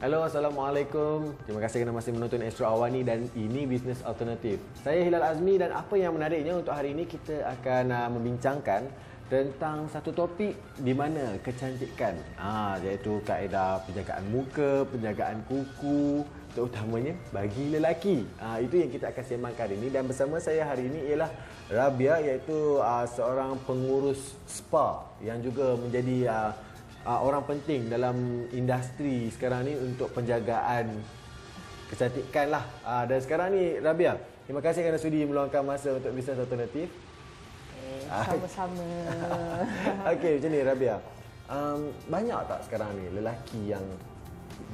Halo, Assalamualaikum. Terima kasih kerana masih menonton Astro Awani dan ini Bisnes Alternatif. Saya Hilal Azmi dan apa yang menariknya untuk hari ini kita akan membincangkan tentang satu topik di mana kecantikan, iaitu kaedah penjagaan muka, penjagaan kuku, terutamanya bagi lelaki. Itu yang kita akan sembangkan hari ini dan bersama saya hari ini ialah Rabia, iaitu seorang pengurus spa yang juga menjadi orang penting dalam industri sekarang ni untuk penjagaan kecantikan lah. Dan sekarang ni Rabia, terima kasih kerana sudi meluangkan masa untuk Bisnes Alternatif. Sama-sama. Okey, macam ni Rabia. Banyak tak sekarang ni lelaki yang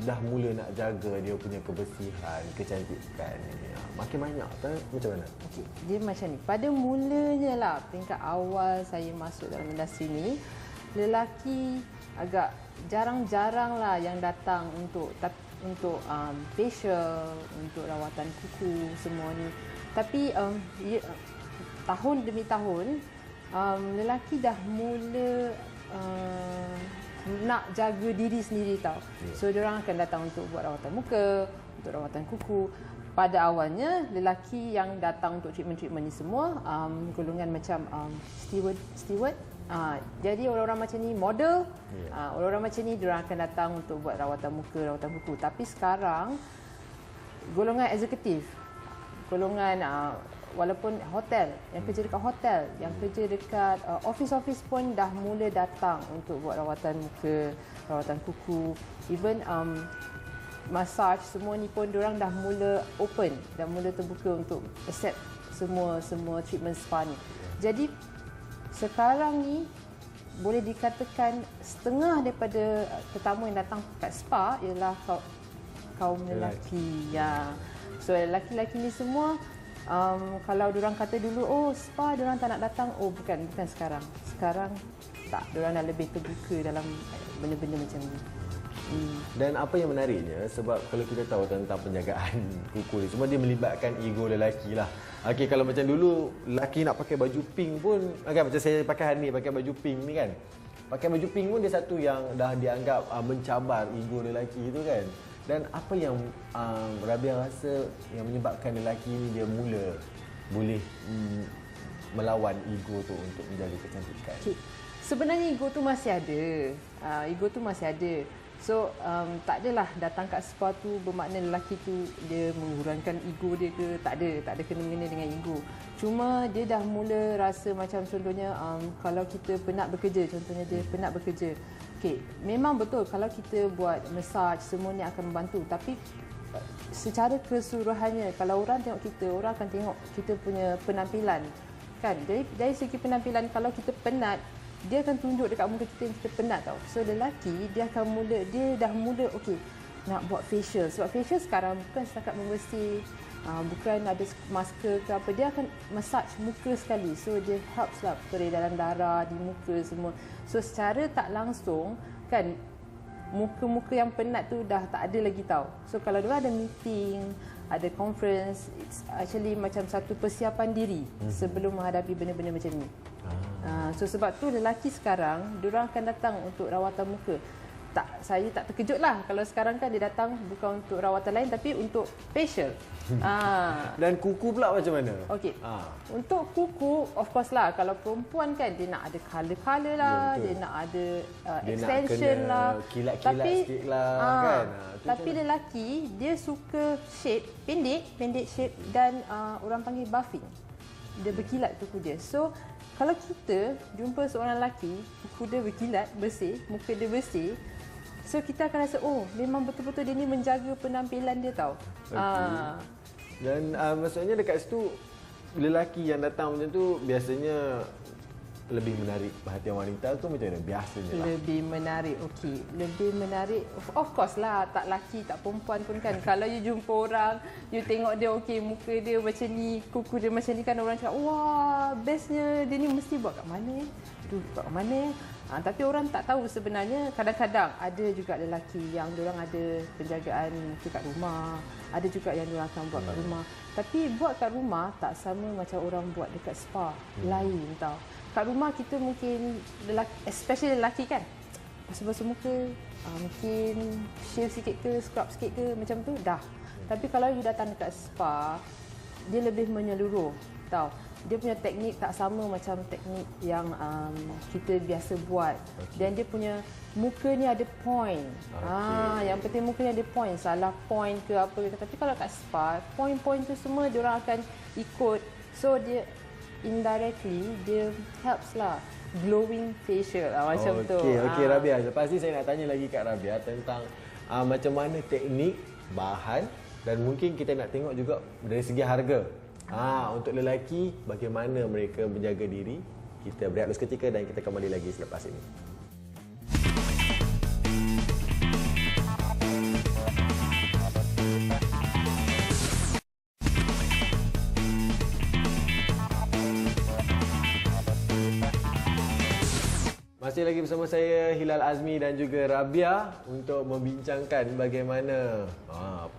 dah mula nak jaga dia punya kebersihan, kecantikan ni? Makin banyak tak? Macam mana? Okey, dia macam ni. Pada mulanya lah, peringkat awal saya masuk dalam industri ni, lelaki agak jarang-jarang lah yang datang untuk facial, untuk rawatan kuku semua ni. Tapi tahun demi tahun lelaki dah mula nak jaga diri sendiri tau. So diorang akan datang untuk buat rawatan muka, untuk rawatan kuku. Pada awalnya lelaki yang datang untuk treatment-treatment ni semua golongan macam steward. Jadi orang-orang macam ni model, orang-orang macam ni diorang akan datang untuk buat rawatan muka, rawatan kuku. Tapi sekarang golongan eksekutif, golongan walaupun hotel, yang kerja dekat hotel, yang kerja dekat office-office pun dah mula datang untuk buat rawatan muka, rawatan kuku. Even massage semua ni pun diorang dah mula open, dah mula terbuka untuk accept semua treatment spa ni. Jadi sekarang ni boleh dikatakan setengah daripada tetamu yang datang kat spa ialah kaum lelaki. Ya. So lelaki-lelaki ni semua kalau diorang kata dulu spa diorang tak nak datang, bukan sekarang. Sekarang tak, diorang dah lebih terbuka dalam benda-benda macam ni. Dan apa yang menariknya, sebab kalau kita tahu tentang penjagaan kuku ni, semua dia melibatkan ego lelaki lah. Okey, kalau macam dulu lelaki nak pakai baju pink pun, macam saya pakai hari ni pakai baju pink ni kan. Pakai baju pink pun dia satu yang dah dianggap mencabar ego lelaki tu kan. Dan apa yang Rabia rasa yang menyebabkan lelaki ni dia mula boleh melawan ego tu untuk menjaga kecantikan? Okay. Sebenarnya ego tu masih ada. Ego tu masih ada. So tak adalah datang kat spa tu bermakna lelaki tu dia mengurangkan ego dia ke, tak ada kena-mengena dengan ego. Cuma dia dah mula rasa macam contohnya kalau kita penat bekerja, contohnya dia penat bekerja. Okey, memang betul kalau kita buat massage semua ni akan membantu, tapi secara keseluruhannya kalau orang tengok kita, orang akan tengok kita punya penampilan. Kan? Jadi dari segi penampilan kalau kita penat, dia akan tunjuk dekat muka kita yang kita penat tau. So lelaki dia dah mula okey nak buat facial. Sebab facial sekarang bukan setakat membersih, bukan ada masker ke apa, dia akan massage muka sekali. So dia helps lah peredaran darah di muka semua. So secara tak langsung kan muka-muka yang penat tu dah tak ada lagi tau. So kalau dia ada meeting, ada conference, it's actually macam satu persiapan diri sebelum menghadapi benda-benda macam ni. So sebab tu lelaki sekarang diorang akan datang untuk rawatan muka. Saya tak terkejut lah kalau sekarang kan dia datang bukan untuk rawatan lain tapi untuk facial. Dan kuku pula macam mana? Okey. Untuk kuku of course lah, kalau perempuan kan dia nak ada colour-colour lah, dia nak ada extension lah, kilat-kilat sikit lah kan. Tapi lelaki dia suka shape pendek shape dan orang panggil buffing. Dia berkilat kuku dia. So kalau kita jumpa seorang lelaki, kuku dia berkilat, bersih, muka dia bersih, so kita akan rasa, memang betul-betul dia ni menjaga penampilan dia tau. Okay. Dan maksudnya dekat situ, lelaki yang datang macam tu biasanya lebih menarik perhatian wanita tu macam mana? Biasanya lah. Lebih menarik, okey. Lebih menarik, of course lah. Tak lelaki, tak perempuan pun kan. Kalau you jumpa orang, you tengok dia okey, muka dia macam ni, kuku dia macam ni kan, orang cakap, wah, bestnya dia ni mesti buat kat mana buat kat mana tapi orang tak tahu sebenarnya kadang-kadang ada juga lelaki yang diorang ada penjagaan dekat rumah, ada juga yang diorang akan buat kat rumah. Tapi buat kat rumah tak sama macam orang buat dekat spa, lain tau. Kat rumah kita mungkin, especially lelaki kan, basuh-basuh muka, mungkin shave sikit ke, scrub sikit ke, macam tu dah. Tapi kalau you datang dekat spa, dia lebih menyeluruh, tahu. Dia punya teknik tak sama macam teknik yang kita biasa buat. Dan dia punya muka ni ada point. Yang penting muka ni ada point. Salah point ke apa ke. Tapi kalau kat spa, point-point tu semua diorang akan ikut. So dia indirectly dia helps lah. Glowing facial macam tu. Okey Rabia. Lepas ni saya nak tanya lagi kat Rabia tentang macam mana teknik, bahan dan mungkin kita nak tengok juga dari segi harga. Untuk lelaki, bagaimana mereka menjaga diri. Kita berehat seketika dan kita kembali lagi selepas ini. Masih lagi bersama saya Hilal Azmi dan juga Rabia untuk membincangkan bagaimana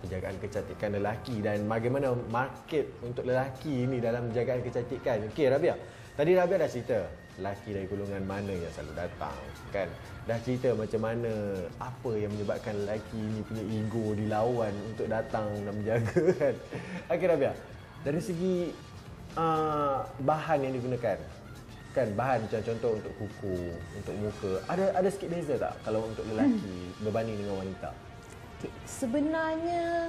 penjagaan kecantikan lelaki dan bagaimana market untuk lelaki ini dalam penjagaan kecantikan. Okey Rabia, tadi Rabia dah cerita lelaki dari golongan mana yang selalu datang kan. Dah cerita macam mana apa yang menyebabkan lelaki ini punya ego dilawan untuk datang dan menjaga kan. Okey Rabia, dari segi bahan yang digunakan kan, bahan contoh untuk kuku, untuk muka, ada sikit beza tak kalau untuk lelaki berbanding dengan wanita? Okay. Sebenarnya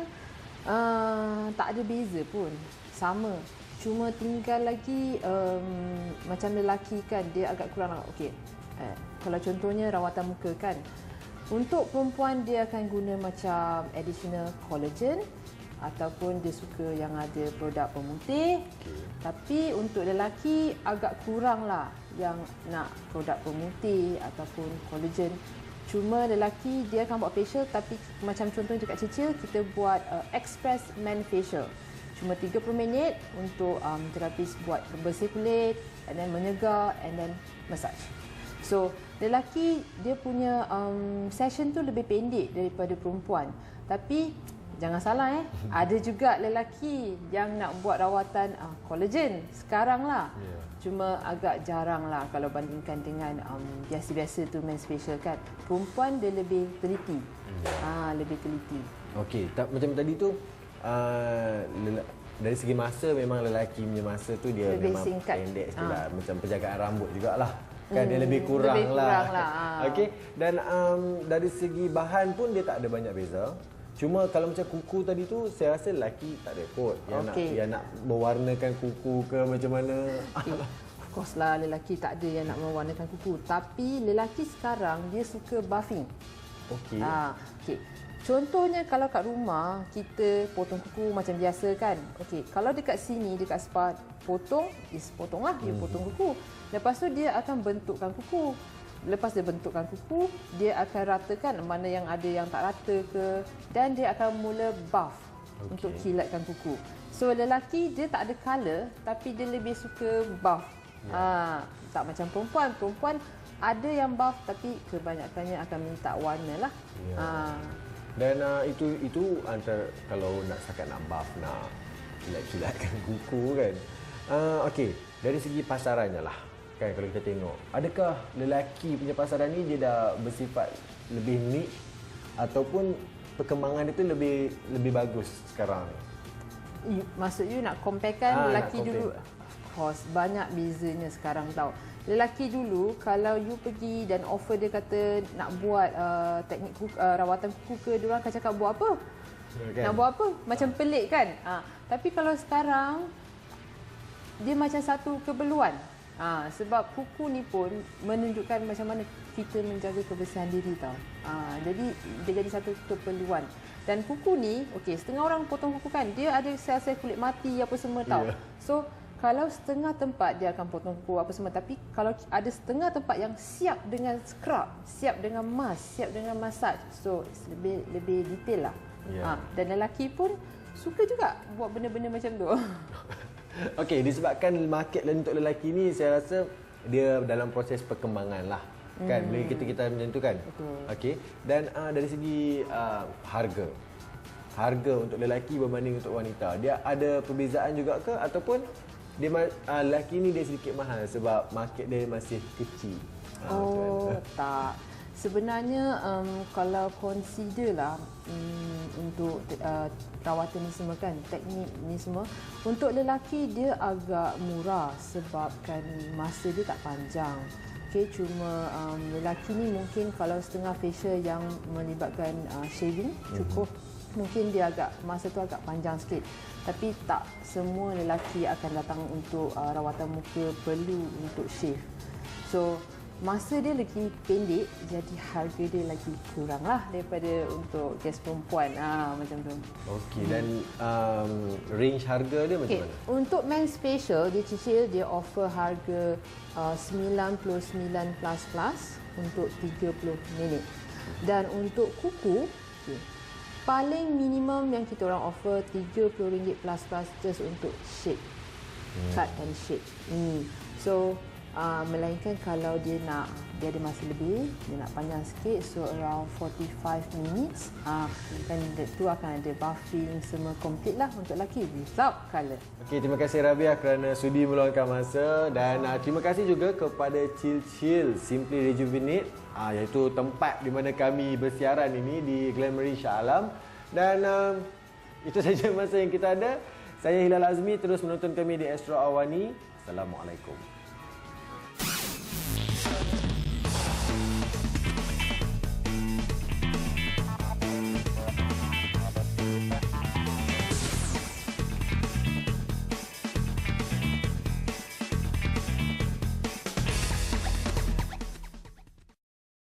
tak ada beza pun, sama. Cuma tinggal lagi macam lelaki kan, dia agak kurang. Okey, kalau contohnya rawatan muka kan, untuk perempuan dia akan guna macam additional collagen ataupun dia suka yang ada produk pemutih. Tapi untuk lelaki agak kurang lah yang nak produk pemutih ataupun collagen. Cuma lelaki dia akan buat facial, tapi macam contohnya dekat Cicil kita buat express man facial. Cuma 30 minit untuk terapis buat bersih kulit, and then menyegar, and then massage. So lelaki dia punya session tu lebih pendek daripada perempuan. Tapi jangan salah ada juga lelaki yang nak buat rawatan collagen sekarang lah. Cuma agak jarang lah kalau bandingkan dengan biasa-biasa tu men's facial kan. Perempuan dia lebih teliti. Lebih teliti. Okey, macam tadi tu dari segi masa memang lelaki punya masa tu dia lebih memang singkat. Pendek sikit lah. Macam penjagaan rambut jugalah. Kan dia lebih kurang lah. Okey, dan dari segi bahan pun dia tak ada banyak beza. Cuma kalau macam kuku tadi tu, saya rasa lelaki tak ada kot yang nak mewarnakan kuku ke macam mana. Of course lah, lelaki tak ada yang nak mewarnakan kuku. Tapi lelaki sekarang dia suka buffing. Okey. Contohnya kalau kat rumah kita potong kuku macam biasa kan. Okey, kalau dekat sini dekat spa potong lah, dia potong kuku. Lepas tu dia akan bentukkan kuku. Lepas dia bentukkan kuku, dia akan ratakan mana yang ada yang tak rata ke, dan dia akan mula buff untuk kilatkan kuku. So lelaki dia tak ada colour, tapi dia lebih suka buff. Tak macam perempuan. Perempuan ada yang buff tapi kebanyakannya akan minta warna lah. Dan itu antara kalau nak setakat nak buff, nak kilat-kilatkan kuku kan. Okey, dari segi pasarannya lah. Kan kalau kita tengok, adakah lelaki punya pasaran ni dia dah bersifat lebih niche ataupun perkembangan dia tu lebih bagus sekarang? Maksud you nak comparekan lelaki dulu? Of course, banyak bezanya sekarang tau. Lelaki dulu kalau you pergi dan offer dia kata nak buat teknik rawatan kuku ke, dia orang akan cakap buat apa? Kan? Nak buat apa? Macam pelik kan? Tapi kalau sekarang dia macam satu keperluan. Sebab kuku ni pun menunjukkan macam mana kita menjaga kebersihan diri tau. Jadi dia jadi satu keperluan. Dan kuku ni, okey, setengah orang potong kuku kan, dia ada sel-sel kulit mati apa semua tau. So kalau setengah tempat dia akan potong kuku apa semua, tapi kalau ada setengah tempat yang siap dengan scrub, siap dengan mask, siap dengan massage, so lebih detail lah. Dan lelaki pun suka juga buat benda-benda macam tu. Okey, disebabkan market untuk lelaki ni saya rasa dia dalam proses perkembangan lah. Kan, bila kita macam tu kan. Okey, dan dari segi harga untuk lelaki berbanding untuk wanita, dia ada perbezaan juga ke ataupun dia lelaki ni dia sedikit mahal sebab market dia masih kecil? Tak. Sebenarnya kalau consider lah untuk rawatan ni semua kan, teknik ni semua, untuk lelaki dia agak murah sebabkan masa dia tak panjang. Okay, cuma lelaki ni mungkin kalau setengah facial yang melibatkan shaving cukup, mungkin dia masa tu agak panjang sikit. Tapi tak semua lelaki akan datang untuk rawatan muka perlu untuk shave. So masa dia lagi pendek, jadi harga dia lagi kurang lah daripada untuk kes perempuan. Macam tu. Okey, dan range harga dia macam mana? Untuk men's facial, dia cicil, dia offer harga 99 plus untuk 30 minit. Dan untuk kuku, paling minimum yang kita orang offer RM30 plus just untuk shade. Cut and shade. So melainkan kalau dia ada masa lebih, dia nak panjang sikit, so around 45 minutes, kan tu akan ada buffing semua complete lah untuk lelaki without colour. Okey, terima kasih Rabiah kerana sudi meluangkan masa, dan terima kasih juga kepada Chill Chill Simply Rejuvenate, iaitu tempat di mana kami bersiaran ini di Glamoury Shah Alam. Dan itu saja masa yang kita ada. Saya Hilal Azmi, terus menonton kami di Astro Awani. Assalamualaikum.